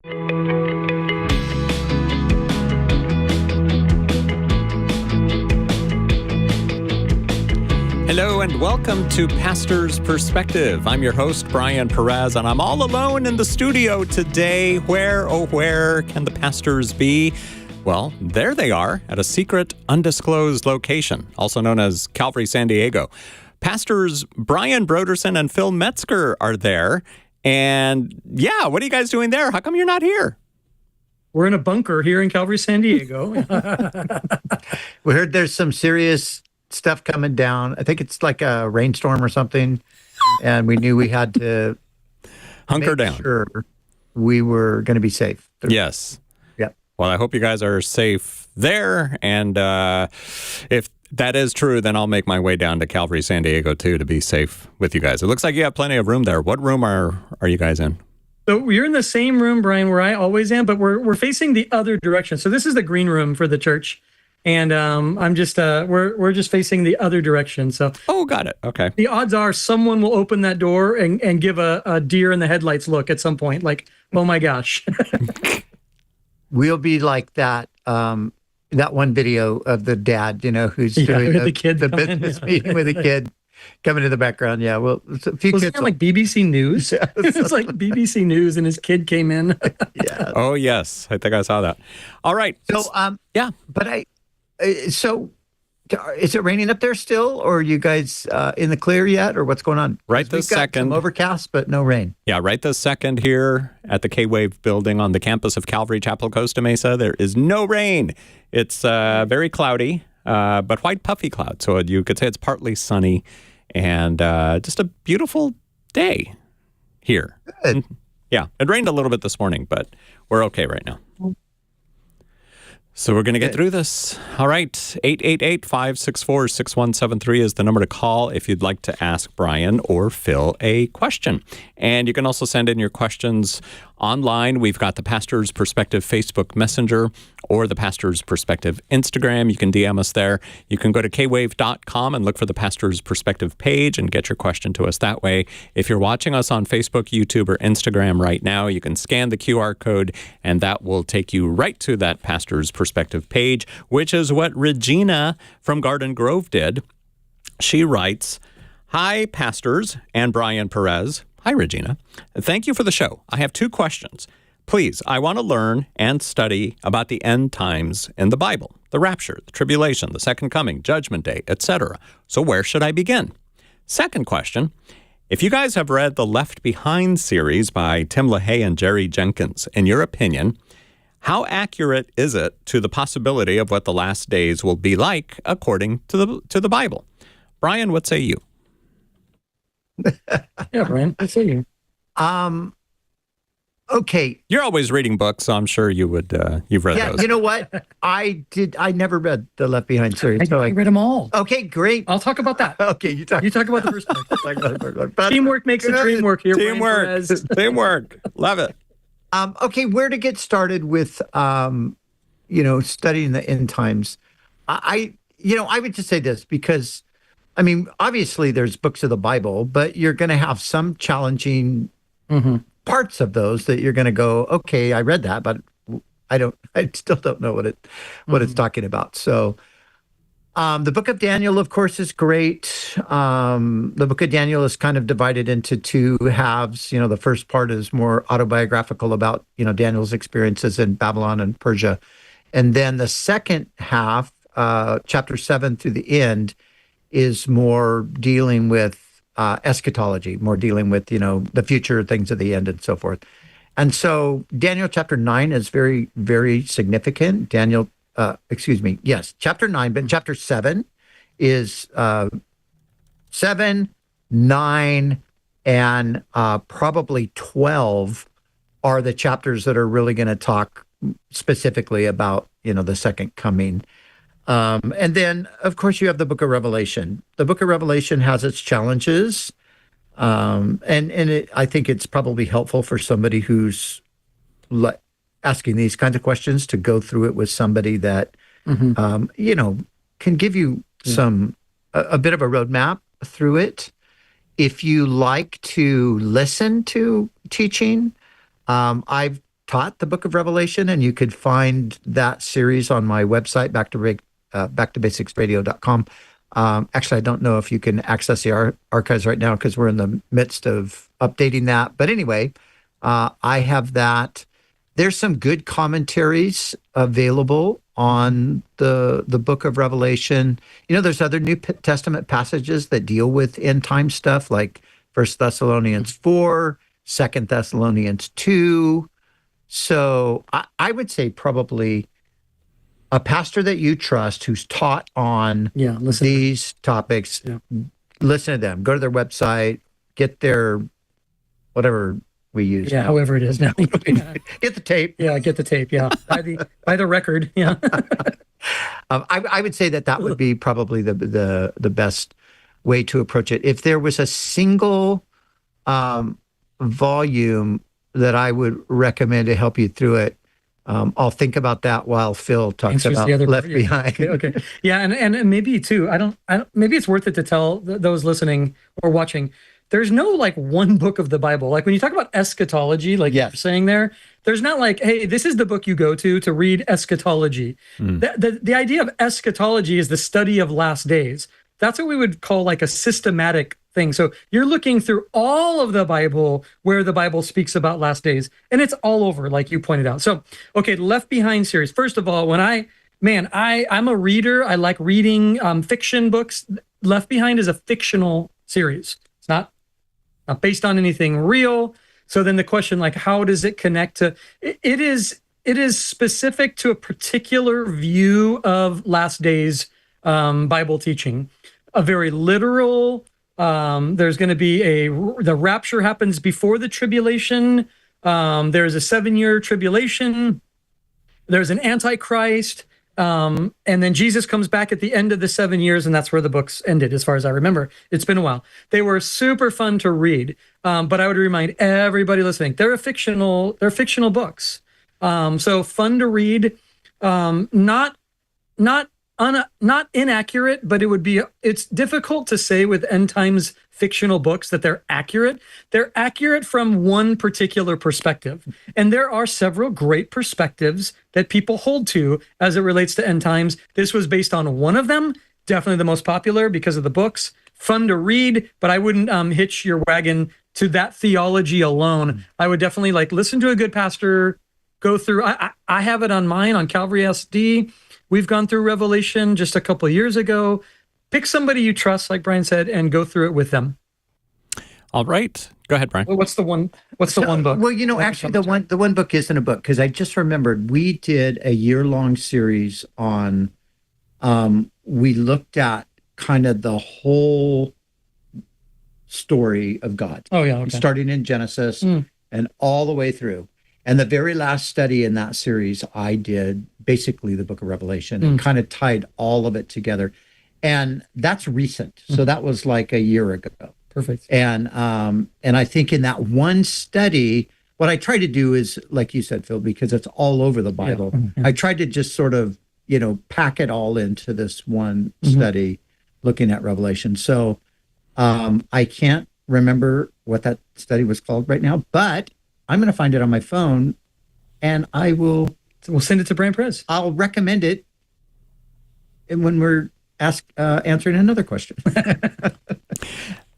Hello and welcome to Pastor's Perspective. I'm your host, Brian Perez, and I'm all alone in the studio today. Where, oh where can the pastors be? Well, there they are at a secret, undisclosed location, also known as Calvary San Diego. Pastors Brian Brodersen and Phil Metzger are there. And yeah, what are you guys doing there? How come you're not here? We're in a bunker here in Calvary San Diego. We heard there's some serious stuff coming down. I think it's like a rainstorm or something. And we knew we had to hunker down. Sure we were going to be safe. Yes. Yeah. Well, I hope you guys are safe there. And if that is true, then I'll make my way down to Calvary San Diego, too, to be safe with you guys. It looks like you have plenty of room there. What room are you guys in? So we're in the same room, Brian, where I always am, but we're facing the other direction. So this is the green room for the church. And I'm just we're just facing the other direction. So got it. Okay. The odds are someone will open that door and give a deer in the headlights look at some point. Like, oh my gosh. We'll be like that that one video of the dad, who's doing the kid the business meeting with a kid coming in the background. Yeah, well, a few kids. Like BBC News? Yeah, it's like BBC News, and his kid came in. Yeah. Oh yes, I think I saw that. All right. So yeah, but so is it raining up there still, or are you guys in the clear yet, or what's going on? Right this second. Some overcast, but no rain. Yeah, right this second here at the K-Wave building on the campus of Calvary Chapel, Costa Mesa, there is no rain. It's very cloudy, but white puffy cloud. So you could say it's partly sunny and just a beautiful day here. Good. Yeah, it rained a little bit this morning, but we're okay right now. So we're going to get through this. All right. 888-564-6173 is the number to call if you'd like to ask Brian or Phil a question. And you can also send in your questions online. We've got the Pastor's Perspective Facebook Messenger or the Pastor's Perspective Instagram. You can DM us there. You can go to kwave.com and look for the Pastor's Perspective page and get your question to us that way. If you're watching us on Facebook, YouTube, or Instagram right now, you can scan the QR code and that will take you right to that Pastor's Perspective page, which is what Regina from Garden Grove did. She writes, "Hi, pastors and Brian Perez." Hi, Regina. Thank you for the show. I have two questions. Please, I want to learn and study about the end times in the Bible, the rapture, the tribulation, the second coming, judgment day, etc. So where should I begin? Second question, if you guys have read the Left Behind series by Tim LaHaye and Jerry Jenkins, in your opinion, how accurate is it to the possibility of what the last days will be like according to the Bible? Brian, what say you? Yeah, Brian, I see you. Okay. You're always reading books, so I'm sure you would. You've read those. You know what? I never read the Left Behind series. I read them all. Okay, great. I'll talk about that. Okay, you talk about the first part. Teamwork makes the dream work here. Teamwork. Teamwork. Love it. Okay, where to get started with, studying the end times? I would just say this because, obviously there's books of the Bible, but you're going to have some challenging parts of those that you're going to go, okay, I read that, but I still don't know what it's talking about. So, the book of Daniel, of course, is great. The book of Daniel is kind of divided into two halves. The first part is more autobiographical about, Daniel's experiences in Babylon and Persia. And then the second half, chapter 7 through the end, is more dealing with eschatology, more dealing with, the future things of the end and so forth. And so Daniel chapter 9 is very, very significant. Chapter 9, but chapter 7 is 7, 9, and probably 12 are the chapters that are really going to talk specifically about, the second coming. And then, of course, you have the book of Revelation. The book of Revelation has its challenges. I think it's probably helpful for somebody who's asking these kinds of questions to go through it with somebody that, can give you a bit of a roadmap through it. If you like to listen to teaching, I've taught the Book of Revelation, and you could find that series on my website, backtobasicsradio.com. Actually, I don't know if you can access the archives right now because we're in the midst of updating that. But anyway, I have that. There's some good commentaries available on the Book of Revelation. There's other New Testament passages that deal with end time stuff, like 1 Thessalonians 4, 2 Thessalonians 2. So I would say probably a pastor that you trust who's taught on these topics, listen to them. Go to their website, get their whatever we use. Yeah, however it is now. Get the tape. Yeah, get the tape. Yeah, buy the record. Yeah. I would say that would be probably the best way to approach it. If there was a single volume that I would recommend to help you through it, I'll think about that while Phil talks about Left Behind. Okay. Yeah, and maybe too. I don't. Maybe it's worth it to tell those listening or watching. There's no like one book of the Bible. Like when you talk about eschatology, like you're saying there's not like, hey, this is the book you go to read eschatology. The idea of eschatology is the study of last days. That's what we would call like a systematic thing. So you're looking through all of the Bible where the Bible speaks about last days, and it's all over, like you pointed out. So, okay, Left Behind series. First of all, I'm a reader. I like reading fiction books. Left Behind is a fictional series. It's not based on anything real. So then the question, like, how does it connect to? It is specific to a particular view of last days Bible teaching, a very literal. There's going to be the rapture happens before the tribulation. There's a 7-year tribulation. There's an antichrist. And then Jesus comes back at the end of the 7 years, and that's where the books ended, as far as I remember. It's been a while. They were super fun to read, but I would remind everybody listening, they're fictional books. So fun to read, not inaccurate, but it's difficult to say with end times fictional books that they're accurate. They're accurate from one particular perspective. And there are several great perspectives that people hold to as it relates to end times. This was based on one of them, definitely the most popular because of the books. Fun to read, but I wouldn't hitch your wagon to that theology alone. I would definitely listen to a good pastor, go through. I have it on mine on Calvary SD. We've gone through Revelation just a couple of years ago. Pick somebody you trust, like Brian said, and go through it with them. All right. Go ahead, Brian. What's the one book? Well, actually the one book isn't a book, because I just remembered we did a year-long series on we looked at kind of the whole story of God. Oh yeah, okay. Starting in Genesis and all the way through. And the very last study in that series, I did basically the Book of Revelation and kind of tied all of it together. And that's recent. So that was like a year ago. Perfect. And I think in that one study, what I try to do is, like you said, Phil, because it's all over the Bible, I tried to just sort of, pack it all into this one study looking at Revelation. So I can't remember what that study was called right now, but I'm going to find it on my phone, and we'll send it to Brian Perez. I'll recommend it when we're answering another question.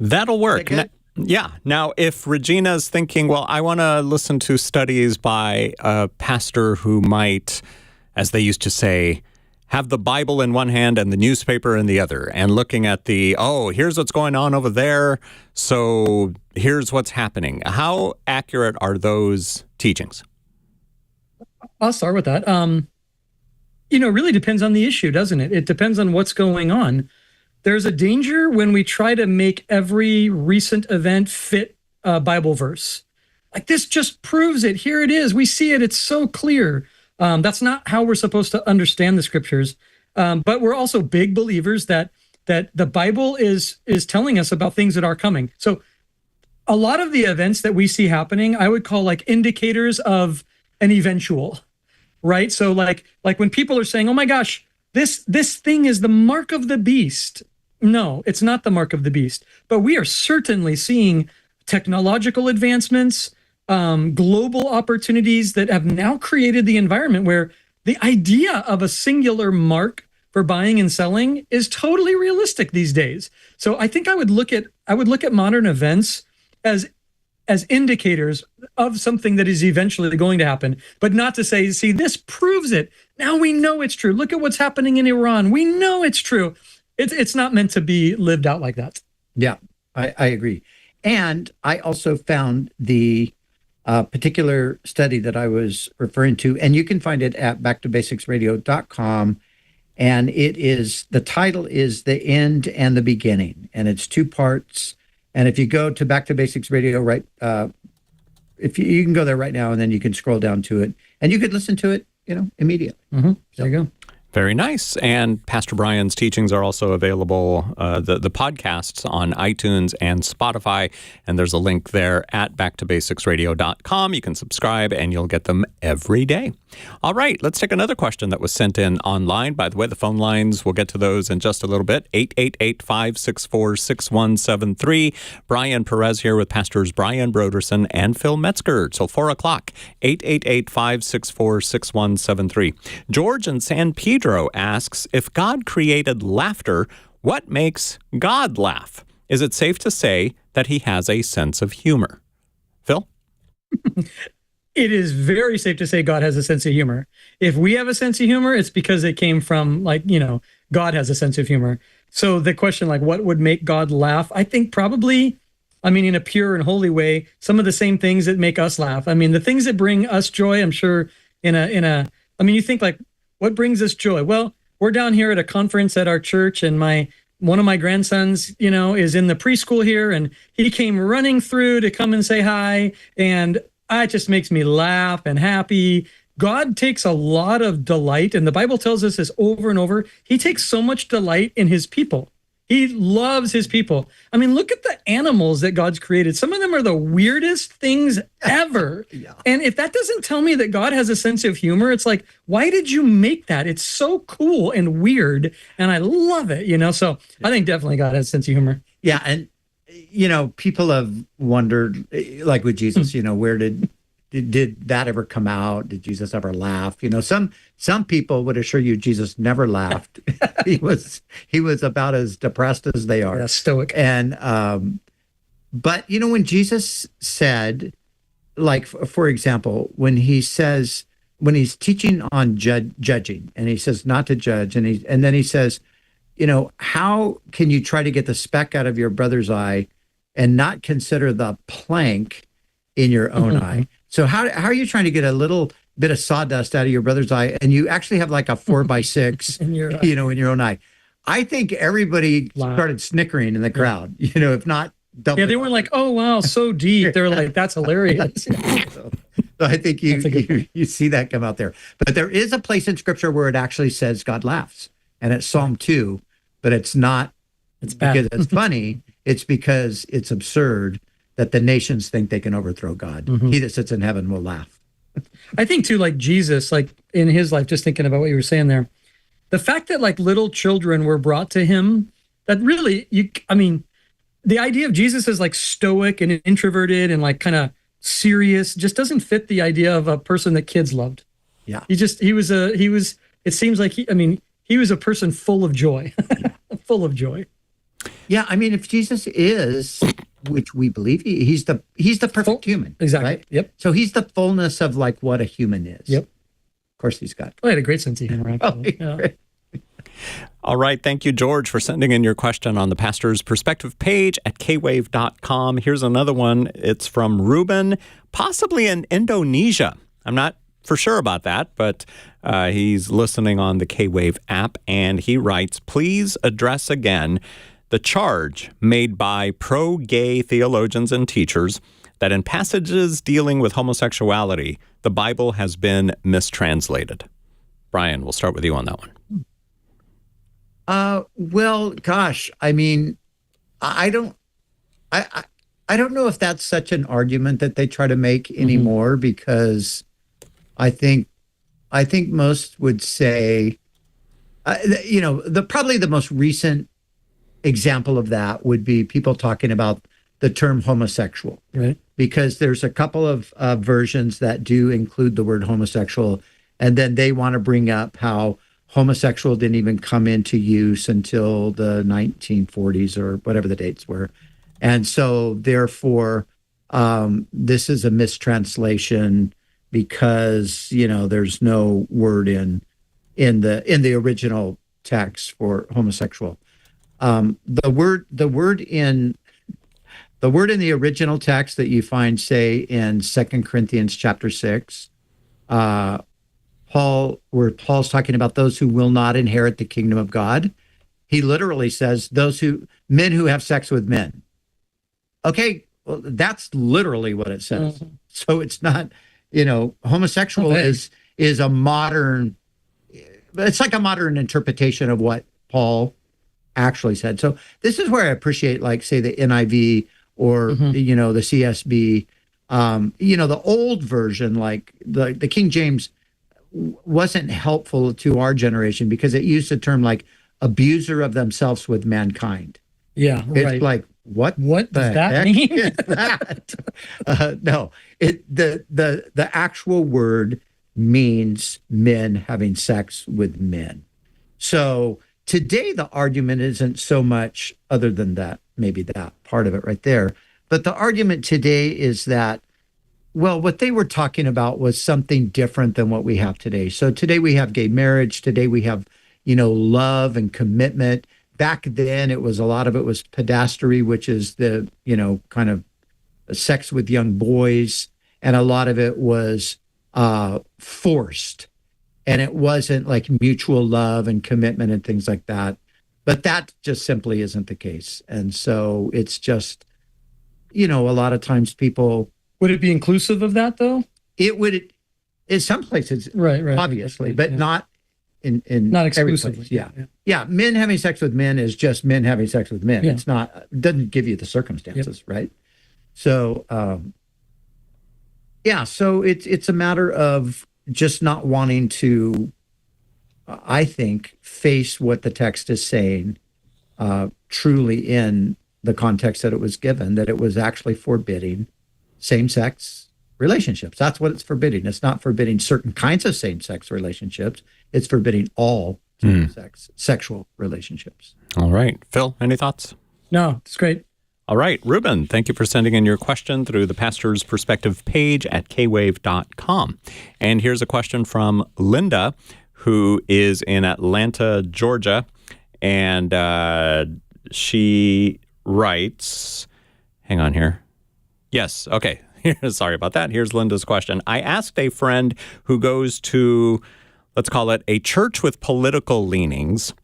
That'll work. Yeah. Now, if Regina's thinking, well, I want to listen to studies by a pastor who might, as they used to say, have the Bible in one hand and the newspaper in the other, and looking at here's what's going on over there, so here's what's happening. How accurate are those teachings? I'll start with that. It really depends on the issue, doesn't it? It depends on what's going on. There's a danger when we try to make every recent event fit a Bible verse. Like, this just proves it. Here it is. We see it. It's so clear. That's not how we're supposed to understand the scriptures. But we're also big believers that the Bible is telling us about things that are coming. So a lot of the events that we see happening, I would call like indicators of an eventual, right? So like when people are saying, oh my gosh, this thing is the mark of the beast. No, it's not the mark of the beast. But we are certainly seeing technological advancements, global opportunities that have now created the environment where the idea of a singular mark for buying and selling is totally realistic these days. So I think I would look at modern events as indicators of something that is eventually going to happen, but not to say, see, this proves it. Now we know it's true. Look at what's happening in Iran. We know it's true. It's not meant to be lived out like that. Yeah, I agree. And I also found the particular study that I was referring to, and you can find it at backtobasicsradio.com. And the title is The End and the Beginning, and it's 2 parts. And if you go to Back to Basics Radio, right, if you can go there right now, and then you can scroll down to it, and you could listen to it, immediately. Mm-hmm. There you go. Very nice. And Pastor Brian's teachings are also available, the podcasts on iTunes and Spotify. And there's a link there at backtobasicsradio.com. You can subscribe and you'll get them every day. All right, let's take another question that was sent in online. By the way, the phone lines, we'll get to those in just a little bit. 888-564-6173. Brian Perez here with Pastors Brian Brodersen and Phil Metzger. Till 4 o'clock, 888-564-6173. George in San Pedro asks, if God created laughter, what makes God laugh? Is it safe to say that he has a sense of humor? Phil? It is very safe to say God has a sense of humor. If we have a sense of humor, it's because it came from, God has a sense of humor. So the question, what would make God laugh? I think probably, in a pure and holy way, some of the same things that make us laugh. The things that bring us joy, I'm sure you think what brings us joy? Well, we're down here at a conference at our church, and one of my grandsons, is in the preschool here, and he came running through to come and say hi, and it just makes me laugh and happy. God takes a lot of delight, and the Bible tells us this over and over. He takes so much delight in his people. He loves his people. Look at the animals that God's created. Some of them are the weirdest things ever. Yeah. And if that doesn't tell me that God has a sense of humor, it's like, why did you make that? It's so cool and weird, and I love it, So I think definitely God has a sense of humor. Yeah, and people have wondered, like with Jesus, where did that ever come out? Did Jesus ever laugh? Some people would assure you Jesus never laughed. he was about as depressed as they are. Yeah, stoic. And but when Jesus said, for example, when he's teaching on judging, and he says not to judge, and then he says, how can you try to get the speck out of your brother's eye and not consider the plank in your own eye? So how are you trying to get a little bit of sawdust out of your brother's eye, and you actually have like a 4x6 in your own eye? I think everybody started snickering in the crowd, if not double. Yeah, they weren't like, oh, wow, so deep. They're like, that's hilarious. So I think you see that come out there. But there is a place in Scripture where it actually says God laughs, and it's Psalm 2, but it's not because it's funny. It's because it's absurd that the nations think they can overthrow God. Mm-hmm. He that sits in heaven will laugh. I think too, Jesus, in his life, just thinking about what you were saying there, the fact that little children were brought to him, that really, the idea of Jesus as stoic and introverted and kind of serious just doesn't fit the idea of a person that kids loved. Yeah. It seems like he was a person full of joy, full of joy. Yeah. If Jesus is, which we believe he's the perfect human. Exactly. Right? Yep. So he's the fullness of what a human is. Yep. Of course he's got. I had a great sense of humor. Yeah. All right. Thank you, George, for sending in your question on the Pastor's Perspective page at kwave.com. Here's another one. It's from Ruben, possibly in Indonesia. I'm not for sure about that, but he's listening on the K-Wave app, and he writes, please address again the charge made by pro-gay theologians and teachers that in passages dealing with homosexuality, the Bible has been mistranslated. Brian, we'll start with you on that one. Well, gosh, I don't know if that's such an argument that they try to make anymore, because I think most would say, probably the most recent example of that would be people talking about the term homosexual. Right. Because there's a couple of versions that do include the word homosexual, and then they want to bring up how homosexual didn't even come into use until the 1940s or whatever the dates were. And so therefore, this is a mistranslation because, there's no word in the original text for homosexual. The word in the original text that you find, say, in 2 Corinthians chapter 6, where Paul's talking about those who will not inherit the kingdom of God, he literally says men who have sex with men. Okay, well, that's literally what it says. Mm-hmm. So it's not, homosexual is a modern, it's like a modern interpretation of what Paul actually said. So this is where I appreciate, like, say, the NIV or, the CSB, the old version, like the King James wasn't helpful to our generation because it used a term like abuser of themselves with mankind. Yeah, it's like, what does that mean? Is that? No, the actual word means men having sex with men. So today the argument isn't so much, other than that, maybe that part of it right there, but the argument today is that, well, what they were talking about was something different than what we have today. So today we have gay marriage. Today we have, love and commitment. Back then, a lot of it was pederasty, which is the, kind of sex with young boys. And a lot of it was forced. And it wasn't like mutual love and commitment and things like that. But that just simply isn't the case. And so it's just, a lot of times people... Would it be inclusive of that, though? It would, in some places, right, obviously, but not in not exclusively. Yeah. Men having sex with men is just men having sex with men. Yeah. It's not, doesn't give you the circumstances, right? So, so it's a matter of just not wanting to, I think, face what the text is saying truly in the context that it was given, that it was actually forbidding same-sex relationships. That's what it's forbidding. It's not forbidding certain kinds of same-sex relationships. It's forbidding all same-sex sexual relationships. All right. Phil, any thoughts? No, it's great. All right. Ruben, thank you for sending in your question through the Pastor's Perspective page at kwave.com. And here's a question from Linda, who is in Atlanta, Georgia. And she writes, hang on here. Yes. Okay. Sorry about that. Here's Linda's question. I asked a friend who goes to, let's call it, a church with political leanings,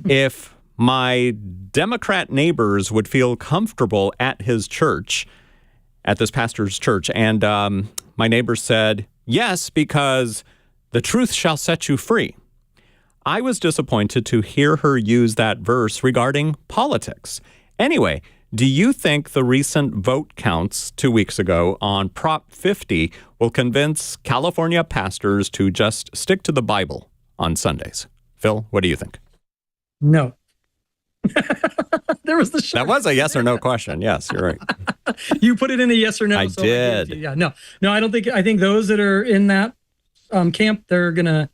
if my Democrat neighbors would feel comfortable at his church, at this pastor's church. And my neighbor said, yes, because the truth shall set you free. I was disappointed to hear her use that verse regarding politics. Anyway, do you think the recent vote counts 2 weeks ago on Prop 50 will convince California pastors to just stick to the Bible on Sundays? Phil, what do you think? No. There was the short. That was a yes or no question. Yes, you're right. You put it in a yes or no. I did. Yeah, no, I don't think. I think those that are in that camp, they're gonna.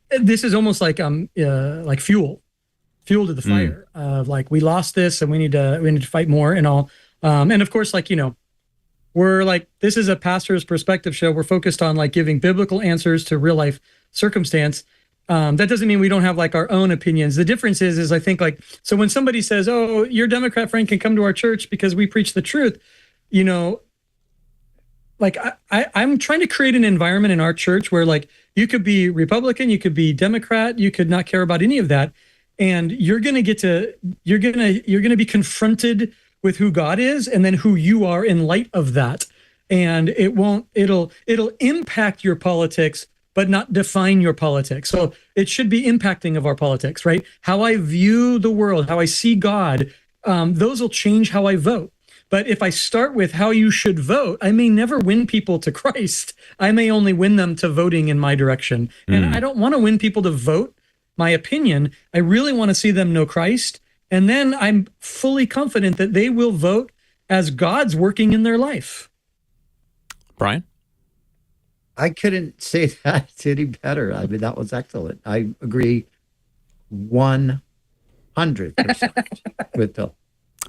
This is almost like fuel to the fire. Like, we lost this, and we need to fight more and all. And of course, we're like, this is a pastor's perspective show. We're focused on giving biblical answers to real life circumstance. That doesn't mean we don't have our own opinions. The difference is I think so when somebody says, oh, your Democrat friend can come to our church because we preach the truth, I'm trying to create an environment in our church where you could be Republican, you could be Democrat, you could not care about any of that. And you're going to be confronted with who God is and then who you are in light of that. And it'll impact your politics, but not define your politics. So it should be impacting of our politics, right? How I view the world, how I see God, those will change how I vote. But if I start with how you should vote, I may never win people to Christ. I may only win them to voting in my direction. And I don't want to win people to vote my opinion. I really want to see them know Christ. And then I'm fully confident that they will vote as God's working in their life. Brian? I couldn't say that any better. I mean, that was excellent. I agree 100% with Bill.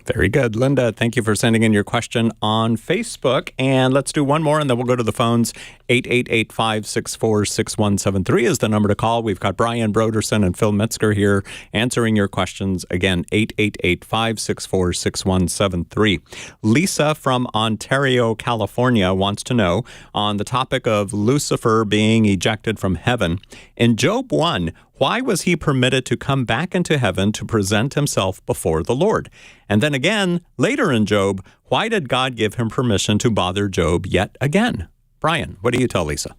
Very good. Linda, thank you for sending in your question on Facebook. And let's do one more, and then we'll go to the phones. 888-564-6173 is the number to call. We've got Brian Broderson and Phil Metzger here answering your questions. Again, 888-564-6173. Lisa from Ontario, California wants to know, on the topic of Lucifer being ejected from heaven, in Job 1, why was he permitted to come back into heaven to present himself before the Lord? And then again, later in Job, why did God give him permission to bother Job yet again? Brian, what do you tell Lisa?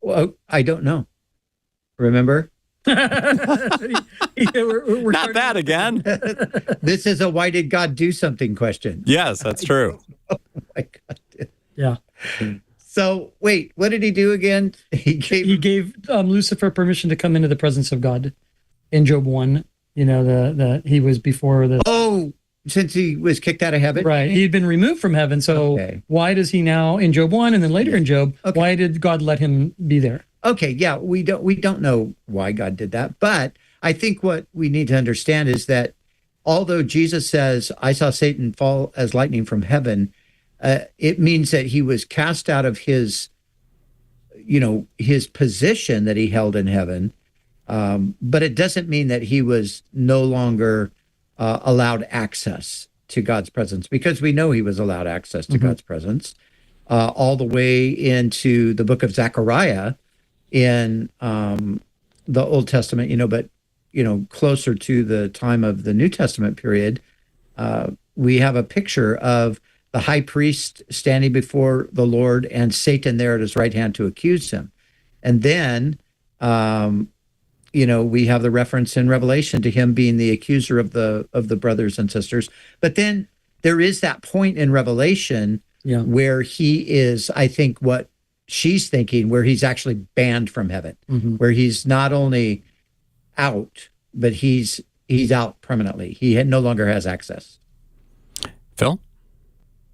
Well, I don't know. Remember? We're Not that again. This is a why did God do something question. Yes, that's true. Oh my God. Yeah. So wait, what did he do again? He gave Lucifer permission to come into the presence of God in Job 1. You know, he was before the... Oh, since he was kicked out of heaven? Right. He'd been removed from heaven. So why does he now, in Job 1 and then later in Job, why did God let him be there? Okay, yeah, we don't know why God did that. But I think what we need to understand is that although Jesus says, I saw Satan fall as lightning from heaven, it means that he was cast out of his position that he held in heaven. But it doesn't mean that he was no longer allowed access to God's presence, because we know he was allowed access to God's presence all the way into the book of Zechariah in the Old Testament, but closer to the time of the New Testament period, we have a picture of the high priest standing before the Lord and Satan there at his right hand to accuse him. And then, we have the reference in Revelation to him being the accuser of the brothers and sisters. But then there is that point in Revelation where he is, I think what she's thinking, where he's actually banned from heaven, where he's not only out, but he's out permanently. He no longer has access. Phil?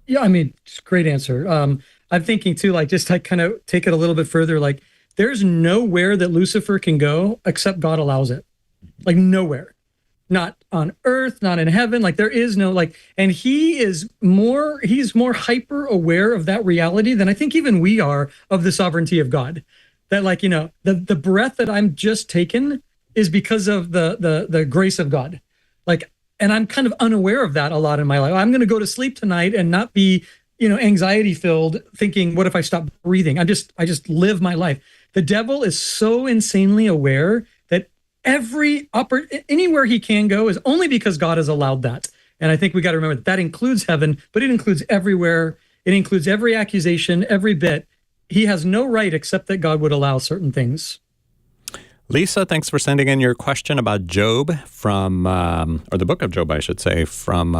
Yeah, I mean, it's a great answer. I'm thinking too, just kind of take it a little bit further. There's nowhere that Lucifer can go except God allows it. Nowhere. Not on earth, not in heaven. There is no and he's more hyper aware of that reality than I think even we are of the sovereignty of God. That the breath that I'm just taken is because of the grace of God. And I'm kind of unaware of that a lot in my life. I'm going to go to sleep tonight and not be, anxiety filled, thinking, what if I stop breathing? I just live my life. The devil is so insanely aware that anywhere he can go is only because God has allowed that. And I think we got to remember that includes heaven, but it includes everywhere. It includes every accusation, every bit. He has no right except that God would allow certain things. Lisa, thanks for sending in your question about Job from, or the book of Job, I should say, from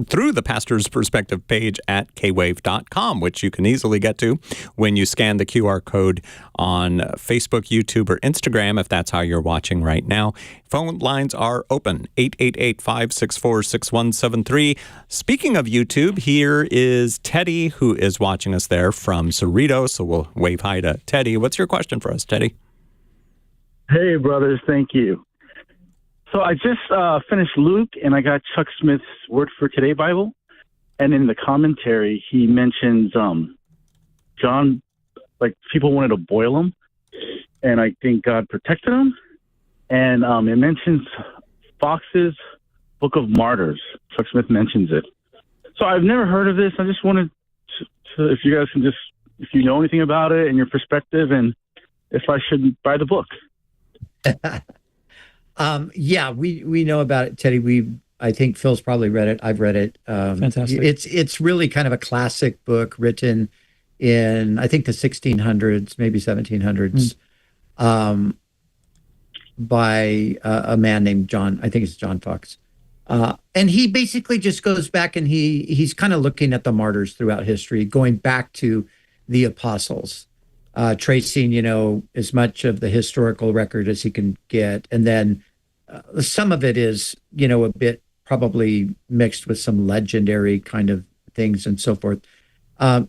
through the Pastor's Perspective page at kwave.com, which you can easily get to when you scan the QR code on Facebook, YouTube, or Instagram, if that's how you're watching right now. Phone lines are open, 888-564-6173. Speaking of YouTube, here is Teddy, who is watching us there from Cerritos, so we'll wave hi to Teddy. What's your question for us, Teddy? Hey, brothers. Thank you. So I just finished Luke, and I got Chuck Smith's Word for Today Bible. And in the commentary, he mentions John, people wanted to boil him, and I think God protected him. And it mentions Fox's Book of Martyrs. Chuck Smith mentions it. So I've never heard of this. I just wanted to if you guys can if you know anything about it and your perspective, and if I should buy the book. Yeah, we know about it, Teddy. I think Phil's probably read it. I've read it. Fantastic. It's really kind of a classic book written in, I think, the 1600s, maybe 1700s, by a man named John. I think it's John Fox. And he basically just goes back and he's kind of looking at the martyrs throughout history, going back to the apostles. Tracing, as much of the historical record as he can get. And then some of it is, a bit probably mixed with some legendary kind of things and so forth.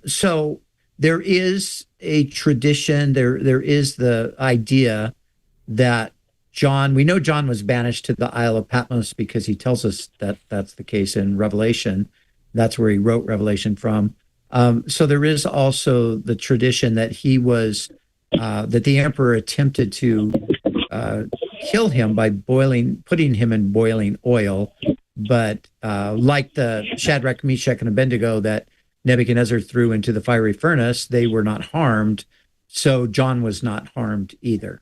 So there is a tradition, there is the idea that we know John was banished to the Isle of Patmos because he tells us that that's the case in Revelation. That's where he wrote Revelation from. So there is also the tradition that he was, that the emperor attempted to kill him by putting him in boiling oil. But like the Shadrach, Meshach, and Abednego that Nebuchadnezzar threw into the fiery furnace, they were not harmed. So John was not harmed either.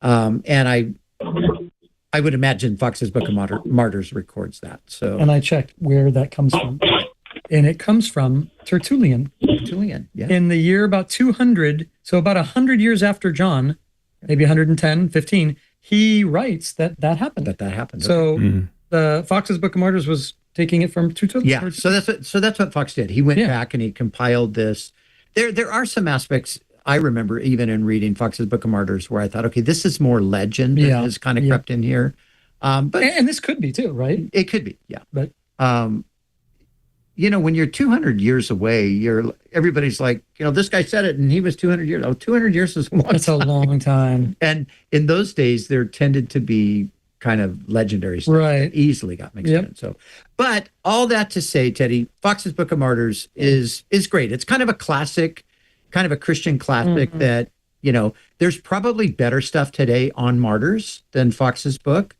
And I would imagine Fox's Book of Martyrs records that. So, and I checked where that comes from, and it comes from Tertullian. Tertullian, yeah. In the year about 200, so about 100 years after John, maybe 110, 15, he writes that happened. That happened. So the Fox's Book of Martyrs was taking it from Tertullian. Yeah. So that's what Fox did. He went back and he compiled this. There are some aspects I remember even in reading Fox's Book of Martyrs where I thought, okay, this is more legend that has kind of crept in here. But and this could be too, right? It could be, yeah. But when you're 200 years away, everybody's like, this guy said it and he was 200 years. 200 years is a long time. That's a long time. And in those days, there tended to be kind of legendary stuff that easily got mixed in. So, but all that to say, Teddy, Fox's Book of Martyrs is great. It's kind of a classic, kind of a Christian classic that, there's probably better stuff today on martyrs than Fox's book,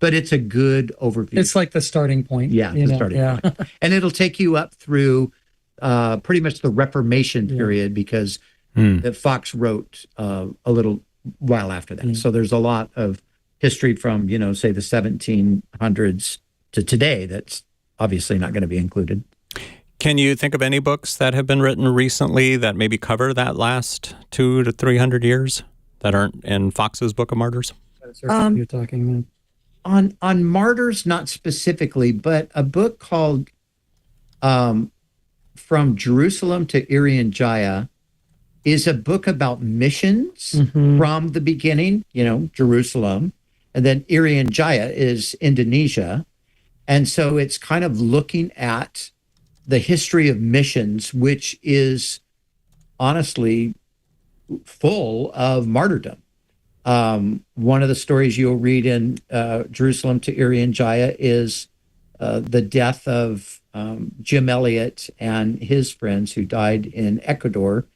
but it's a good overview. It's like the starting point. Yeah, the starting point. And it'll take you up through pretty much the Reformation period because Fox wrote a little while after that. So there's a lot of history from, say the 1700s to today that's obviously not going to be included. Can you think of any books that have been written recently that maybe cover that last 200 to 300 years that aren't in Fox's Book of Martyrs? You're talking on martyrs, not specifically, but a book called From Jerusalem to Irian Jaya is a book about missions from the beginning, Jerusalem, and then Irian Jaya is Indonesia. And so it's kind of looking at the history of missions, which is honestly full of martyrdom. One of the stories you'll read in Jerusalem to Irian Jaya is the death of Jim Elliot and his friends who died in Ecuador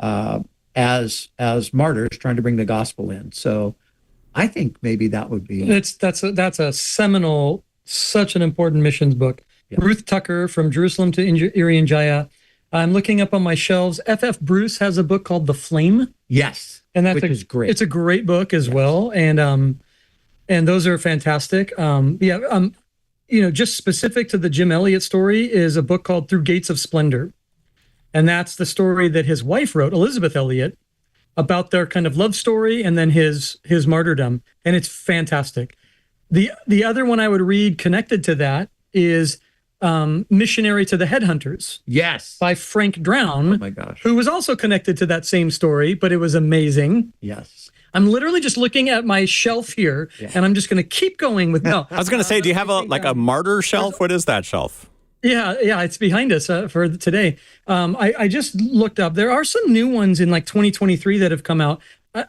as martyrs trying to bring the gospel in. So I think maybe that would be... That's a seminal, such an important missions book. Yeah. Ruth Tucker, From Jerusalem to Irian Jaya. I'm looking up on my shelves. F.F. Bruce has a book called The Flame. Yes, and which is great. It's a great book as well, and those are fantastic. Just specific to the Jim Elliot story is a book called Through Gates of Splendor, and that's the story that his wife wrote, Elizabeth Elliot, about their kind of love story and then his martyrdom, and it's fantastic. The other one I would read connected to that is Missionary to the Headhunters. Yes. By Frank Drown. Oh my gosh. Who was also connected to that same story, but it was amazing. Yes. I'm literally just looking at my shelf here, and I'm just going to keep going with no. I was going to say, do you have a martyr shelf? What is that shelf? Yeah, it's behind us for today. I just looked up. There are some new ones in like 2023 that have come out.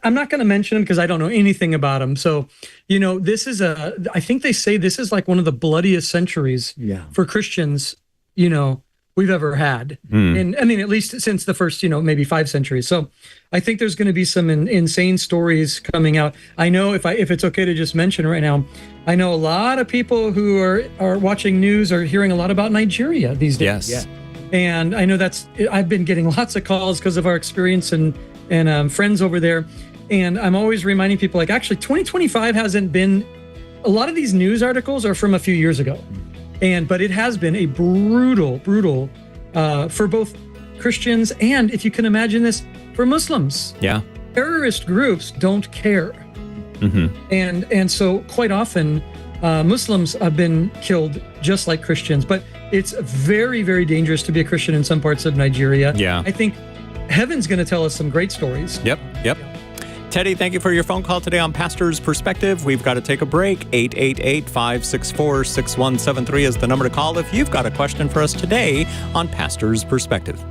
I'm not going to mention them because I don't know anything about them. So, this is I think they say this is like one of the bloodiest centuries for Christians, we've ever had. And I mean, at least since the first, maybe 5 centuries. So I think there's going to be some insane stories coming out. I know if it's okay to just mention right now, I know a lot of people who are watching news are hearing a lot about Nigeria these days. Yes. Yeah. And I know I've been getting lots of calls because of our experience and friends over there. And I'm always reminding people, like, actually 2025 hasn't been, a lot of these news articles are from a few years ago. But it has been a brutal for both Christians and, if you can imagine this, for Muslims. Yeah. Terrorist groups don't care. And so quite often Muslims have been killed just like Christians, but it's very, very dangerous to be a Christian in some parts of Nigeria. Yeah. I think heaven's going to tell us some great stories. Yep. Teddy, thank you for your phone call today on Pastor's Perspective. We've got to take a break. 888-564-6173 is the number to call if you've got a question for us today on Pastor's Perspective.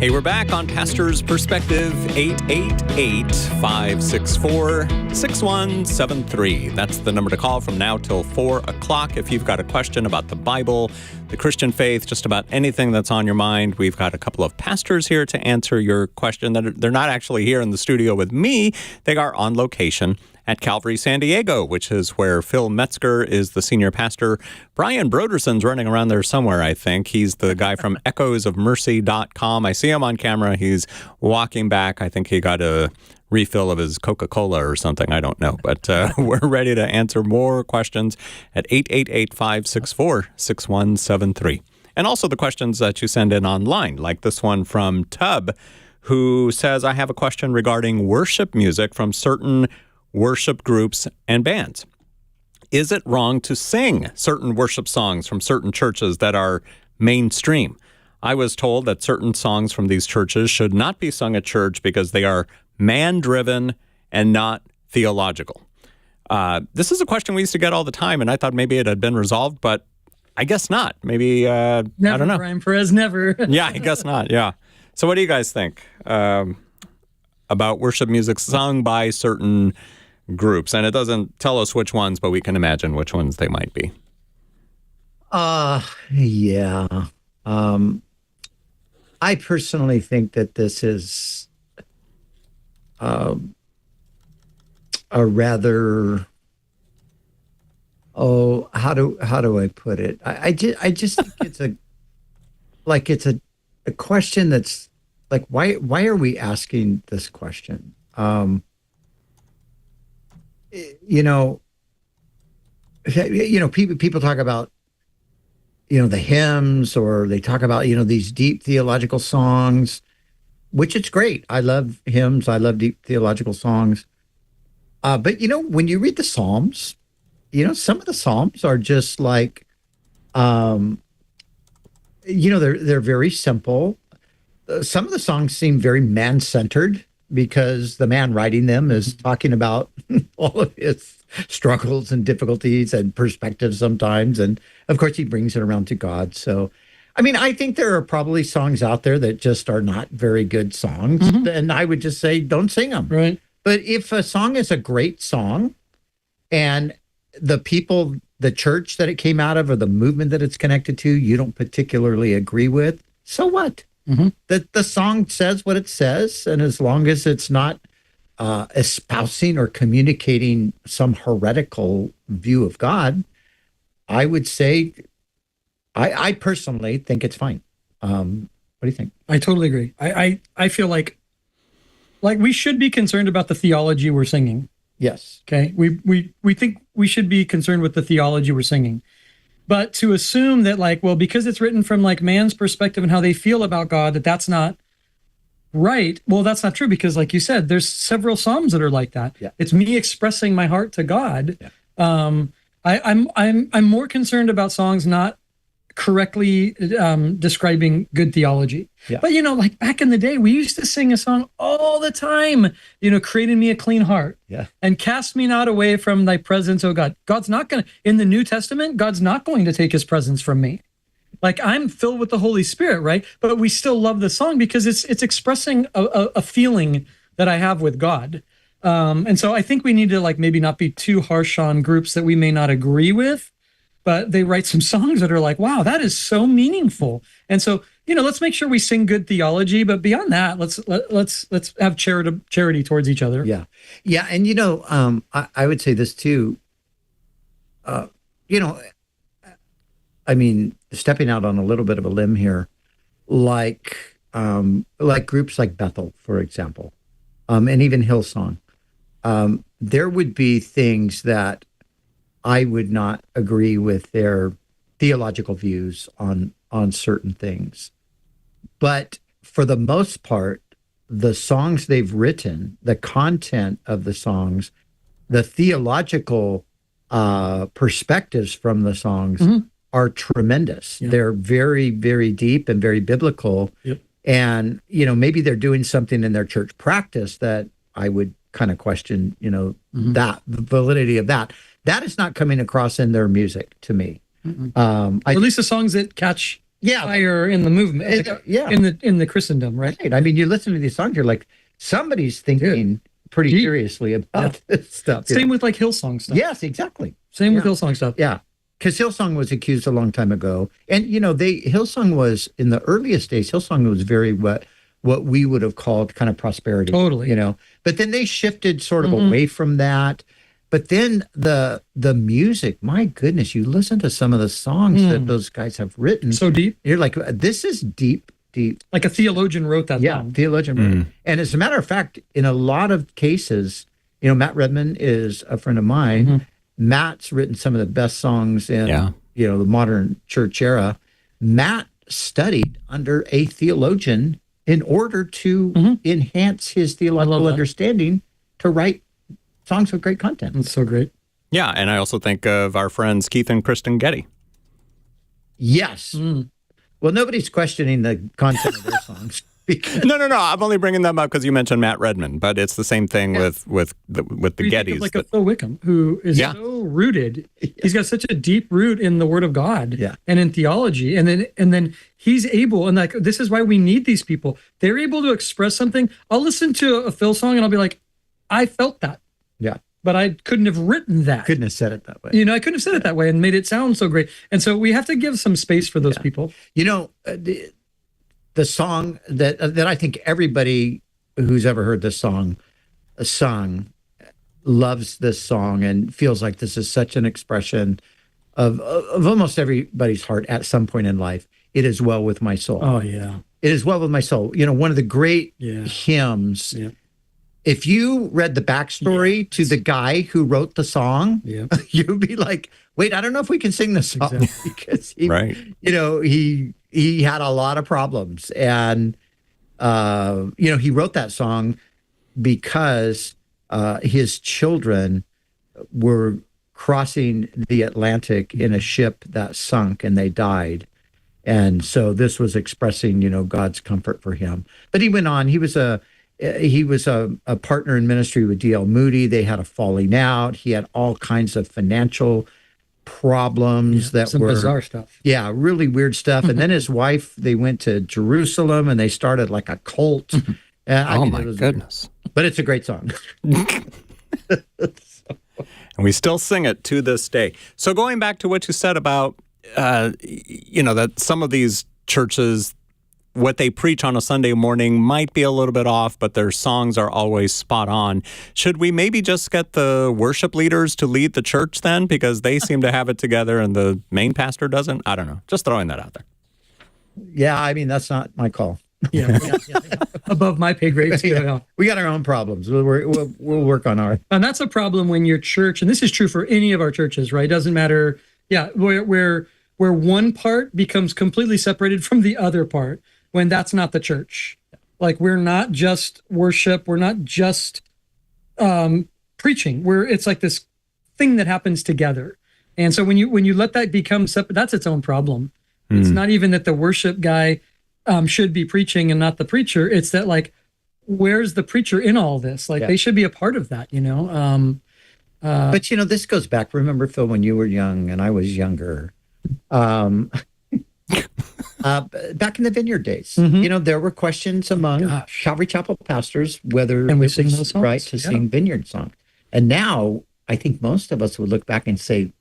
Hey, we're back on Pastor's Perspective, 888-564-6173. That's the number to call from now till 4 o'clock if you've got a question about the Bible, the Christian faith, just about anything that's on your mind. We've got a couple of pastors here to answer your question. They're not actually here in the studio with me. They are on location at Calvary San Diego, which is where Phil Metzger is the senior pastor. Brian Broderson's running around there somewhere, I think. He's the guy from echoesofmercy.com. I see him on camera. He's walking back. I think he got a refill of his Coca-Cola or something. I don't know. But we're ready to answer more questions at 888-564-6173. And also the questions that you send in online, like this one from Tub, who says, I have a question regarding worship music from certain worship groups and bands. Is it wrong to sing certain worship songs from certain churches that are mainstream? I was told that certain songs from these churches should not be sung at church because they are man-driven and not theological. This is a question we used to get all the time, and I thought maybe it had been resolved, but I guess not. Maybe, never, I don't know. Brian Perez, never. Yeah, I guess not, yeah. So what do you guys think about worship music sung by certain groups? And it doesn't tell us which ones, but we can imagine which ones they might be. Yeah. I personally think that this is a rather, how do I put it? I just think it's a question that's like, why are we asking this question? People talk about, the hymns, or they talk about, these deep theological songs, which it's great. I love hymns. I love deep theological songs. But, when you read the Psalms, some of the Psalms are just like, they're very simple. Some of the songs seem very man-centered because the man writing them is talking about all of his struggles and difficulties and perspectives sometimes. And of course, he brings it around to God. So I mean, I think there are probably songs out there that just are not very good songs, and I would just say don't sing them. Right. But if a song is a great song, and the people, the church that it came out of, or the movement that it's connected to, you don't particularly agree with, so what? The song says what it says, and as long as it's not espousing or communicating some heretical view of God, I would say, I personally think it's fine. What do you think? I totally agree. I feel like we should be concerned about the theology we're singing. Yes. Okay. We think we should be concerned with the theology we're singing. But to assume that like, well, because it's written from like man's perspective and how they feel about God, that's not right. Well, that's not true, because like you said, there's several Psalms that are like that. Yeah. It's me expressing my heart to God. Yeah. I'm more concerned about songs not correctly describing good theology. Yeah. But, like back in the day, we used to sing a song all the time, creating me a clean heart. Yeah. And cast me not away from thy presence, oh God. God's not going to, in the New Testament, God's not going to take his presence from me. Like I'm filled with the Holy Spirit, right? But we still love the song because it's expressing a feeling that I have with God. And so I think we need to like maybe not be too harsh on groups that we may not agree with, but they write some songs that are like, wow, that is so meaningful. And so, let's make sure we sing good theology, but beyond that, let's have charity towards each other. Yeah. Yeah. And, I would say this too, I mean, stepping out on a little bit of a limb here, like groups like Bethel, for example, and even Hillsong, there would be things that I would not agree with their theological views on certain things. But for the most part, the songs they've written, the content of the songs, the theological perspectives from the songs are tremendous. Yeah. They're very, very deep and very biblical. Yep. And, maybe they're doing something in their church practice that I would kind of question, that the validity of that. That is not coming across in their music to me. At least the songs that catch fire in the movement, in the Christendom, right? I mean, you listen to these songs, you're like, somebody's thinking pretty seriously about this stuff. Same with like Hillsong stuff. Yes, exactly. Same with Hillsong stuff. Yeah. Because Hillsong was accused a long time ago. And, Hillsong was, in the earliest days, Hillsong was very what we would have called kind of prosperity. Totally. But then they shifted sort of away from that. But then the music, my goodness, you listen to some of the songs that those guys have written. So deep. You're like, this is deep. Like a theologian wrote that song. Theologian wrote it. And as a matter of fact, in a lot of cases, Matt Redman is a friend of mine. Matt's written some of the best songs in, the modern church era. Matt studied under a theologian in order to enhance his theological understanding to write songs with great content. That's so great. Yeah, and I also think of our friends Keith and Kristen Getty. Yes. Well, nobody's questioning the content of their songs. No. I'm only bringing them up because you mentioned Matt Redman, but it's the same thing with the Gettys. Like a Phil Wickham, who is so rooted. He's got such a deep root in the Word of God and in theology, and then he's able, and like this is why we need these people. They're able to express something. I'll listen to a Phil song and I'll be like, I felt that. Yeah. But I couldn't have written that. Couldn't have said it that way. I couldn't have said it that way and made it sound so great. And so we have to give some space for those people. The song that I think everybody who's ever heard this song sung loves this song and feels like this is such an expression of almost everybody's heart at some point in life. It is well with my soul. Oh, yeah. It is well with my soul. One of the great hymns. Yeah. If you read the backstory to the guy who wrote the song, you'd be like, wait, I don't know if we can sing this song because he had a lot of problems. And, he wrote that song because his children were crossing the Atlantic in a ship that sunk and they died. And so this was expressing, God's comfort for him. But he went on. He was a partner in ministry with D.L. Moody. They had a falling out. He had all kinds of financial problems that some were bizarre stuff. Yeah, really weird stuff. And then his wife, they went to Jerusalem and they started like a cult. Oh my goodness. But it's a great song. And we still sing it to this day. So going back to what you said about, that some of these churches, what they preach on a Sunday morning might be a little bit off, but their songs are always spot on. Should we maybe just get the worship leaders to lead the church then? Because they seem to have it together and the main pastor doesn't? I don't know. Just throwing that out there. Yeah, I mean, that's not my call. Yeah. Above my pay grade. Yeah. We got our own problems. We'll work on our. And that's a problem when your church, and this is true for any of our churches, right? It doesn't matter. Yeah, where one part becomes completely separated from the other part, when that's not the church. Like, we're not just worship. We're not just preaching. It's like this thing that happens together. And so when you let that become separate, that's its own problem. It's not even that the worship guy should be preaching and not the preacher. It's that, like, where's the preacher in all this? Like, they should be a part of that, But, this goes back. Remember, Phil, when you were young and I was younger, back in the Vineyard days, there were questions among Calvary Chapel pastors whether and we sing those songs, right to sing Vineyard songs. And now I think most of us would look back and say,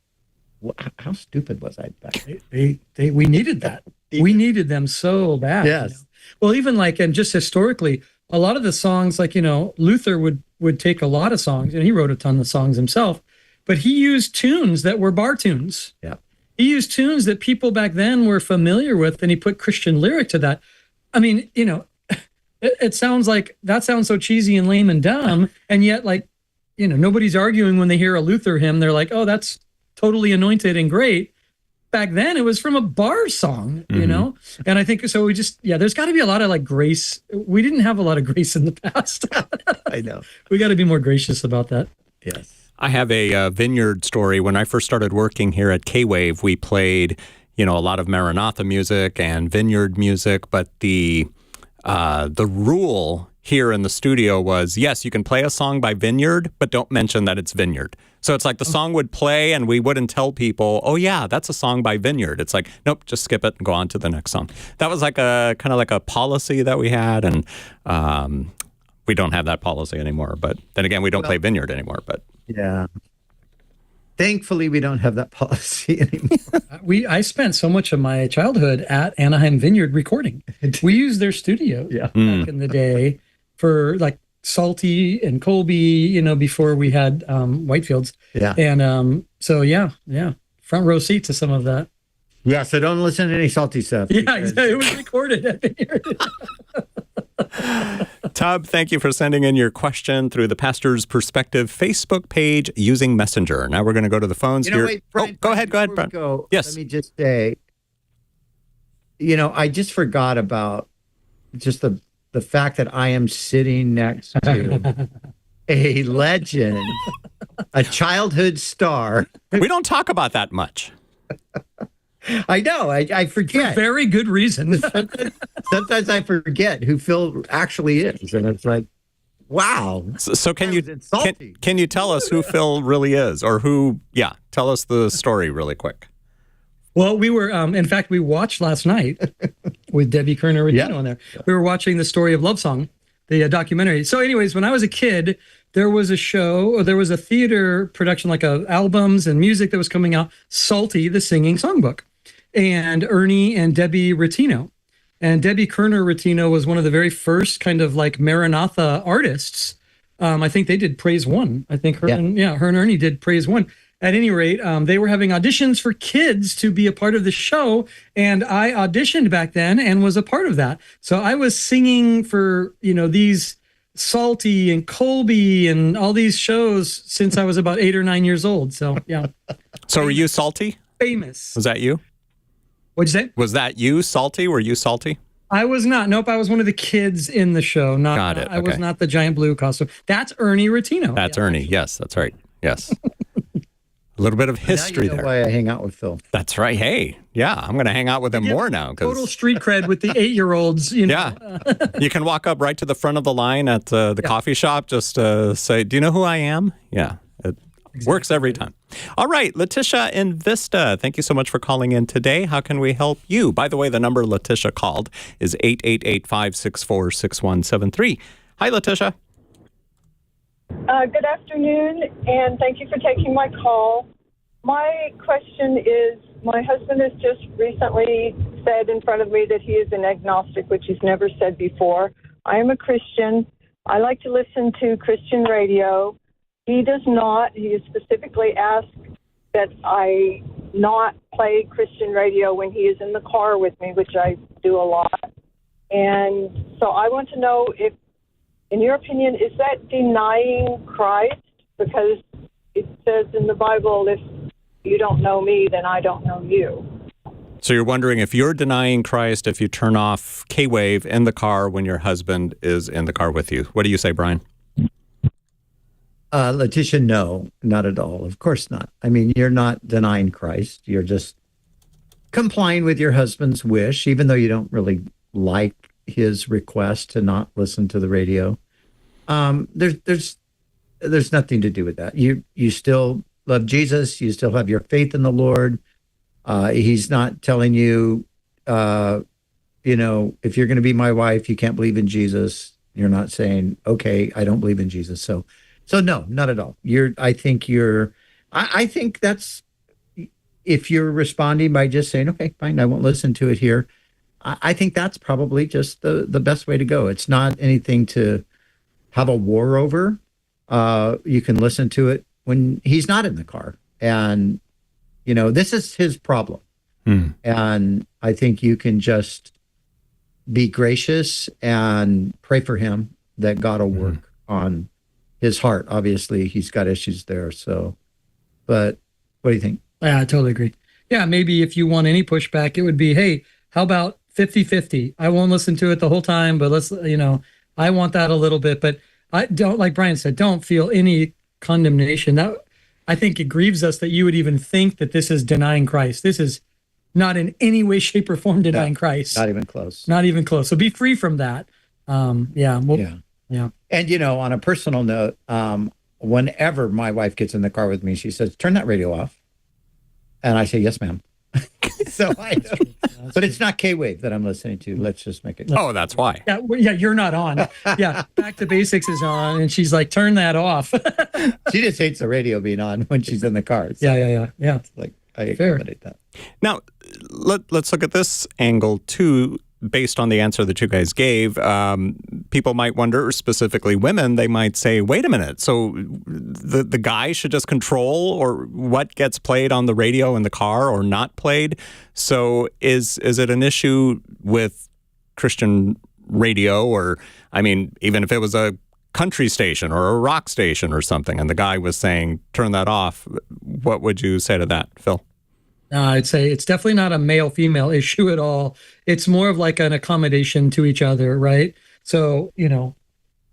well, how stupid was I back then? We needed that. We needed them so bad. Yes. Well, even and just historically, a lot of the songs, Luther would take a lot of songs, and he wrote a ton of songs himself, but he used tunes that were bar tunes. Yeah. He used tunes that people back then were familiar with, and he put Christian lyric to that. I mean, it sounds like that sounds so cheesy and lame and dumb, and yet, nobody's arguing when they hear a Luther hymn. They're like, oh, that's totally anointed and great. Back then, it was from a bar song, and I think so. There's got to be a lot of grace. We didn't have a lot of grace in the past. I know. We got to be more gracious about that. Yes. I have a Vineyard story. When I first started working here at K-Wave, we played, a lot of Maranatha music and Vineyard music, but the rule here in the studio was, yes, you can play a song by Vineyard, but don't mention that it's Vineyard. So it's like the song would play and we wouldn't tell people, oh yeah, that's a song by Vineyard. It's like, nope, just skip it and go on to the next song. That was like a kind of like a policy that we had, and we don't have that policy anymore. But then again, we don't play Vineyard anymore. But yeah. Thankfully, we don't have that policy anymore. I spent so much of my childhood at Anaheim Vineyard recording. We used their studio back in the day for Salty and Colby, before we had Whitefields. Yeah. And front row seat to some of that. Yeah, so don't listen to any Salty stuff. Yeah, exactly. It was recorded at Vineyard. Tub, thank you for sending in your question through the Pastor's Perspective Facebook page using Messenger. Now we're going to go to the phones here. Wait, Brian, go ahead, Brian. Yes. Let me just say, I just forgot about just the fact that I am sitting next to a legend, a childhood star. We don't talk about that much. I know. I forget. For very good reason. Sometimes I forget who Phil actually is, and it's like, wow. So can you tell us who Phil really is, or who? Yeah, tell us the story really quick. Well, we were, in fact, we watched last night with Debbie Kerner-Rodino on there. We were watching the story of Love Song, the documentary. So anyways, when I was a kid, there was a show, or there was a theater production, albums and music that was coming out, Salty, the Singing Songbook, and Ernie and Debbie Rotino. And Debbie Kerner-Rodino was one of the very first kind of Maranatha artists. I think they did Praise One. I think her and Ernie did Praise One. At any rate, they were having auditions for kids to be a part of the show, and I auditioned back then and was a part of that. So I was singing for, these Salty and Colby and all these shows since I was about 8 or 9 years old. So, yeah. So were you Salty? Famous. Was that you? What'd you say? Was that you, Salty? Were you Salty? I was not. Nope, I was one of the kids in the show. Got it. I was not the giant blue costume. That's Ernie Rotino. That's Ernie. Actually. Yes, that's right. Yes. A little bit of history there. Why I hang out with Phil. That's right. Hey, yeah, I'm going to hang out with him more now. Total street cred with the 8-year-olds. Yeah. You can walk up right to the front of the line at the coffee shop. Just say, do you know who I am? Yeah. Works every time. All right, Letitia in Vista, thank you so much for calling in today. How can we help you? By the way, the number Letitia called is 888-564-6173. Hi, Letitia. Good afternoon, and thank you for taking my call. My question is, my husband has just recently said in front of me that he is an agnostic, which he's never said before. I am a Christian. I like to listen to Christian radio. He does not. He has specifically asked that I not play Christian radio when he is in the car with me, which I do a lot. And so I want to know if, in your opinion, is that denying Christ? Because it says in the Bible, if you don't know me, then I don't know you. So you're wondering if you're denying Christ if you turn off K-Wave in the car when your husband is in the car with you. What do you say, Brian? Letitia, no, not at all. Of course not. I mean, you're not denying Christ. You're just complying with your husband's wish, even though you don't really like his request to not listen to the radio. There's nothing to do with that. You still love Jesus. You still have your faith in the Lord. He's not telling you, if you're going to be my wife, you can't believe in Jesus. You're not saying, okay, I don't believe in Jesus. So no, not at all. I think that's, if you're responding by just saying, okay, fine, I won't listen to it here. I think that's probably just the best way to go. It's not anything to have a war over. You can listen to it when he's not in the car. And, this is his problem. And I think you can just be gracious and pray for him that God will work on his heart. Obviously, he's got issues there. So, but what do you think? Yeah, I totally agree. Yeah, maybe if you want any pushback, it would be, hey, how about 50-50? I won't listen to it the whole time, but I want that a little bit. But I don't, like Brian said, don't feel any condemnation. That, I think it grieves us that you would even think that this is denying Christ. This is not in any way, shape, or form denying Christ. Not even close. Not even close. So be free from that. Yeah. And, on a personal note, whenever my wife gets in the car with me, she says, turn that radio off. And I say, yes, ma'am. So but it's not K-Wave that I'm listening to. Let's just make it. Oh, that's why. Yeah, you're not on. Yeah, Back to Basics is on, and she's like, turn that off. She just hates the radio being on when she's in the car. So Yeah. It's like, I accommodate that. Now, let's look at this angle, too. Based on the answer that you guys gave, people might wonder, specifically women, they might say, wait a minute, so the guy should just control or what gets played on the radio in the car or not played? So is it an issue with Christian radio, or, I mean, even if it was a country station or a rock station or something, and the guy was saying, turn that off, what would you say to that, Phil? I'd say it's definitely not a male-female issue at all. It's more of like an accommodation to each other, right? So,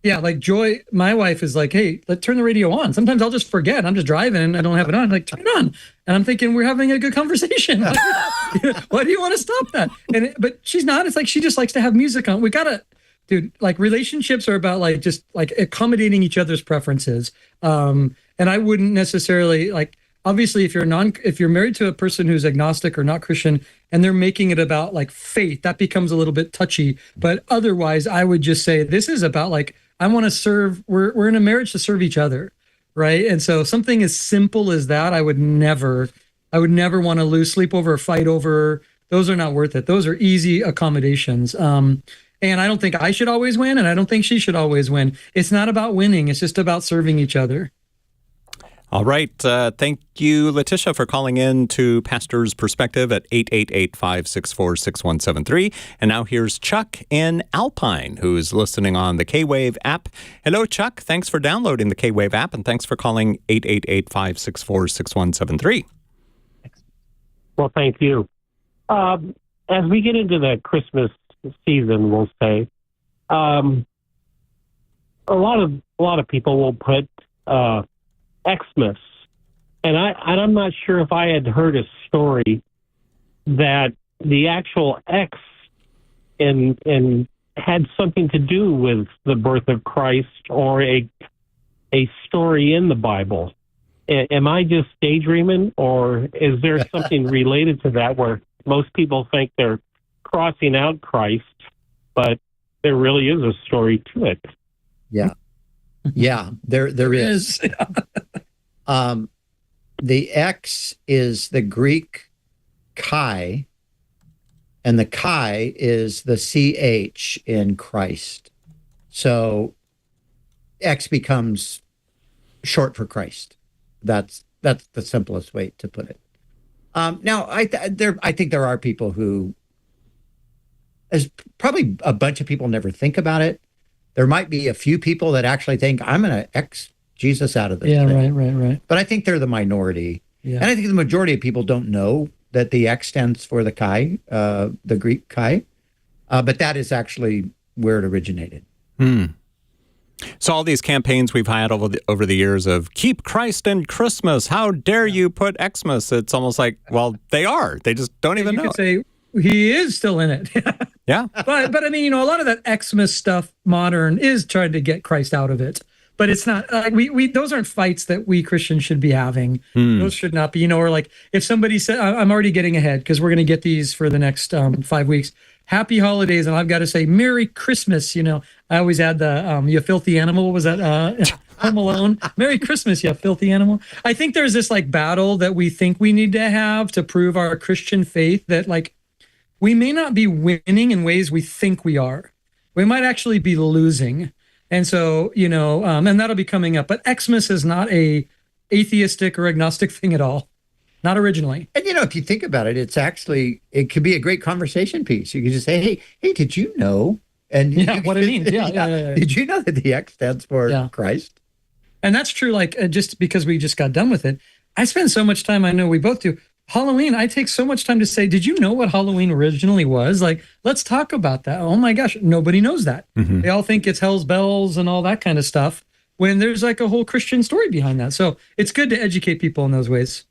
like Joy, my wife is like, hey, let's turn the radio on. Sometimes I'll just forget. I'm just driving and I don't have it on. I'm like, turn it on. And I'm thinking we're having a good conversation. Why do you want to stop that? But she's not. It's like she just likes to have music on. We got to, dude, like relationships are about like just like accommodating each other's preferences. And I wouldn't necessarily like, obviously, if you're married to a person who's agnostic or not Christian, and they're making it about like faith, that becomes a little bit touchy. But otherwise, I would just say this is about like, I want to serve. We're in a marriage to serve each other, right? And so something as simple as that, I would never want to lose sleep over or fight over. Those are not worth it. Those are easy accommodations. And I don't think I should always win, and I don't think she should always win. It's not about winning. It's just about serving each other. All right. Thank you, Letitia, for calling in to Pastor's Perspective at 888-564-6173. And now here's Chuck in Alpine, who's listening on the K-Wave app. Hello, Chuck. Thanks for downloading the K-Wave app, and thanks for calling 888-564-6173. Well, thank you. As we get into the Christmas season, we'll say, a lot of people will put Xmas, and I'm not sure if I had heard a story that the actual X and had something to do with the birth of Christ or a story in the Bible. Am I just daydreaming, or is there something related to that where most people think they're crossing out Christ, but there really is a story to it? Yeah. Yeah, there is. The X is the Greek chi, and the chi is the CH in Christ. So X becomes short for Christ. That's the simplest way to put it. Now, I think there are people who, there's probably a bunch of people never think about it. There might be a few people that actually think, I'm going to X Jesus out of this. Yeah, thing. right. But I think they're the minority. Yeah. And I think the majority of people don't know that the X stands for the chi, the Greek chi. But that is actually where it originated. So all these campaigns we've had over the years of keep Christ in Christmas. How dare you put Xmas? It's almost like, well, they are. They just don't even know. You could say he is still in it. Yeah. But I mean, a lot of that Xmas stuff, modern, is trying to get Christ out of it. But it's not like we those aren't fights that we Christians should be having. Those should not be, or like if somebody said, I'm already getting ahead because we're going to get these for the next 5 weeks. Happy holidays, and I've got to say Merry Christmas. I always add the you filthy animal. What was that? Home Alone. Merry Christmas, you filthy animal. I think there's this like battle that we think we need to have to prove our Christian faith that like we may not be winning in ways we think we are. We might actually be losing. And so, and that'll be coming up. But Xmas is not a atheistic or agnostic thing at all. Not originally. And, if you think about it, it could be a great conversation piece. You could just say, hey, did you know? And what it means. Yeah. Did you know that the X stands for Christ? And that's true. Like, just because we just got done with it, I spend so much time, I know we both do. Halloween, I take so much time to say, did you know what Halloween originally was? Like, let's talk about that. Oh my gosh, nobody knows that. Mm-hmm. They all think it's Hell's Bells and all that kind of stuff when there's like a whole Christian story behind that. So it's good to educate people in those ways.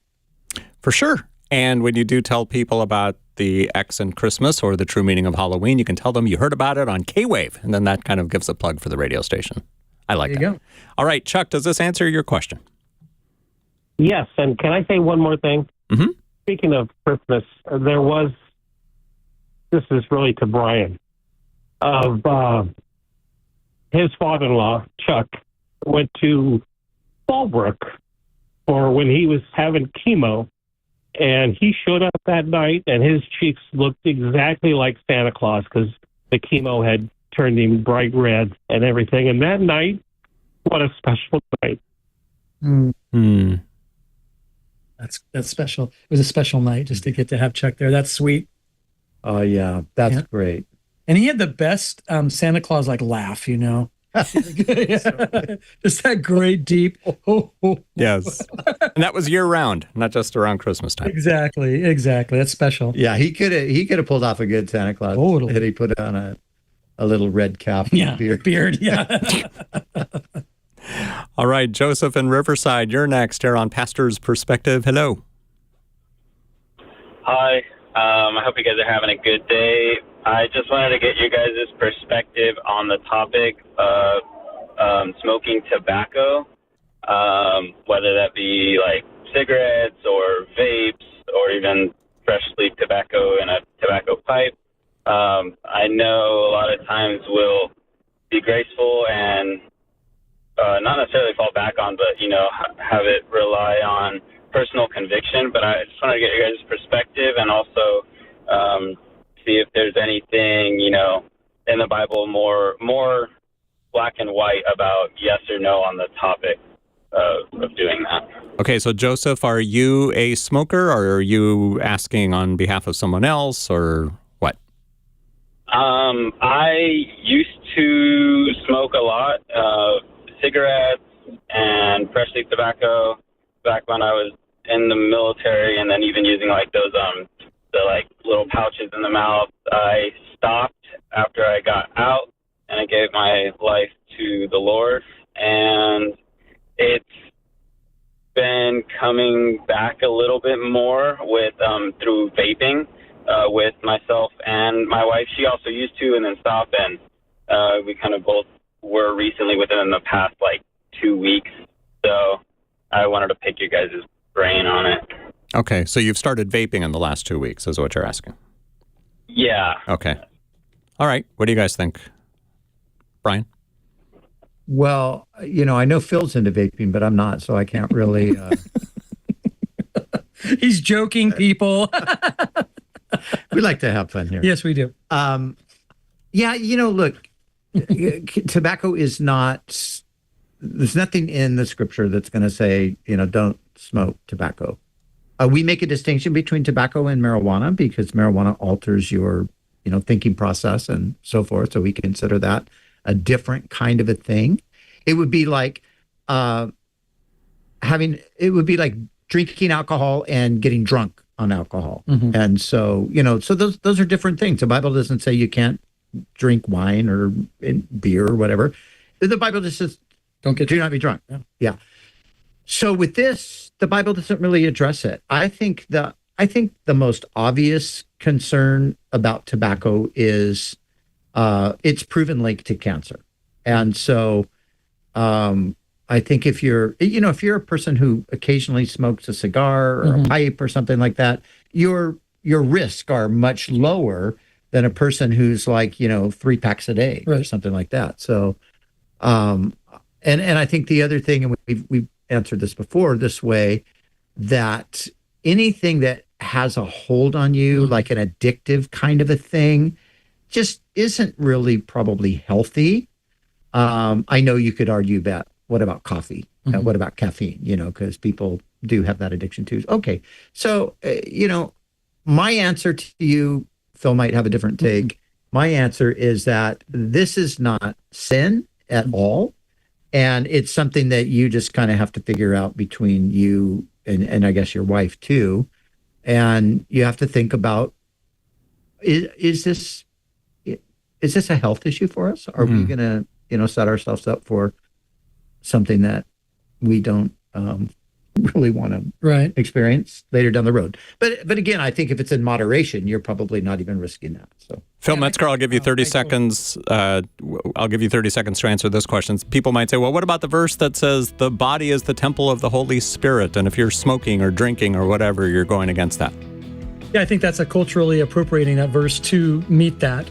For sure. And when you do tell people about the X and Christmas or the true meaning of Halloween, you can tell them you heard about it on K-Wave. And then that kind of gives a plug for the radio station. I like that. There you go. All right, Chuck, does this answer your question? Yes. And can I say one more thing? Mm-hmm. Speaking of Christmas, this is really to Brian, of his father-in-law, Chuck, went to Fallbrook for when he was having chemo, and he showed up that night, and his cheeks looked exactly like Santa Claus because the chemo had turned him bright red and everything. And that night, what a special night. Mm. That's special. It was a special night just to get to have Chuck there. That's sweet. Oh, yeah. That's great. And he had the best Santa Claus like laugh, Just that great deep. Yes. And that was year round, not just around Christmas time. Exactly. That's special. Yeah, he could have pulled off a good Santa Claus. Totally. Had he put on a little red cap. Yeah, beard. Yeah. All right, Joseph in Riverside, you're next here on Pastor's Perspective. Hello. Hi. I hope you guys are having a good day. I just wanted to get you guys' perspective on the topic of smoking tobacco, whether that be like cigarettes or vapes or even fresh leaf tobacco in a tobacco pipe. I know a lot of times we'll be graceful and not necessarily fall back on, but, have it rely on personal conviction. But I just wanted to get your guys' perspective and also see if there's anything, in the Bible more black and white about yes or no on the topic of doing that. Okay, so Joseph, are you a smoker, or are you asking on behalf of someone else, or what? I used to smoke a lot cigarettes and fresh leaf tobacco back when I was in the military, and then even using like those the like little pouches in the mouth. I stopped after I got out, and I gave my life to the Lord, and it's been coming back a little bit more with through vaping with myself and my wife. She also used to and then stopped, and we kind of both were recently within the past like 2 weeks. So I wanted to pick you guys' brain on it. Okay, so you've started vaping in the last 2 weeks, is what you're asking. Yeah. Okay. All right. What do you guys think? Brian? Well, I know Phil's into vaping, but I'm not, so I can't really. He's joking, people. We like to have fun here. Yes, we do. Yeah, look, tobacco is not. There's nothing in the scripture that's going to say, don't smoke tobacco. We make a distinction between tobacco and marijuana because marijuana alters your, thinking process and so forth. So we consider that a different kind of a thing. It would be like drinking alcohol and getting drunk on alcohol. Mm-hmm. And so, so those are different things. The Bible doesn't say you can't drink wine or beer or whatever. The Bible just says, do not be drunk. Yeah. So with this, the Bible doesn't really address it. I think the most obvious concern about tobacco is its proven link to cancer. And so I think if you're a person who occasionally smokes a cigar or a pipe or something like that, your risks are much lower than a person who's like, 3 packs a day or something like that. So, and I think the other thing, and we've answered this before this way, that anything that has a hold on you, like an addictive kind of a thing, just isn't really probably healthy. I know you could argue that. What about coffee? What about caffeine? Because people do have that addiction too. Okay. So, my answer to you, Phil might have a different take. My answer is that this is not sin at all. And it's something that you just kind of have to figure out between you and I guess your wife too. And you have to think about, is this a health issue for us? Are we going to, set ourselves up for something that we don't really want to experience later down the road? But again, I think if it's in moderation, you're probably not even risking that. So, Phil Metzger, I'll give you 30 seconds. I'll give you 30 seconds to answer this question. People might say, well, what about the verse that says the body is the temple of the Holy Spirit, and if you're smoking or drinking or whatever, you're going against that? Yeah, I think that's a culturally appropriating that verse to meet that.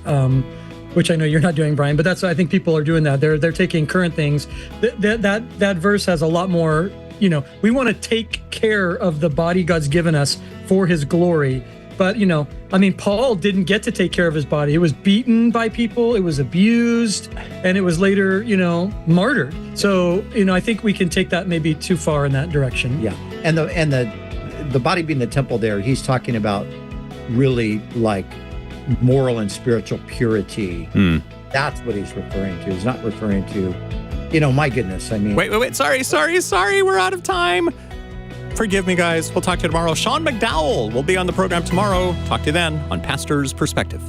Which I know you're not doing, Brian, but that's, I think people are doing that. They're taking current things. That verse has a lot more, we want to take care of the body God's given us for his glory. But, Paul didn't get to take care of his body. It was beaten by people, it was abused, and it was later, martyred. So, I think we can take that maybe too far in that direction. Yeah. And the body being the temple there, he's talking about really like moral and spiritual purity. That's what he's referring to. He's not referring to, my goodness. I mean, wait. Sorry. We're out of time. Forgive me, guys. We'll talk to you tomorrow. Sean McDowell will be on the program tomorrow. Talk to you then on Pastor's Perspective.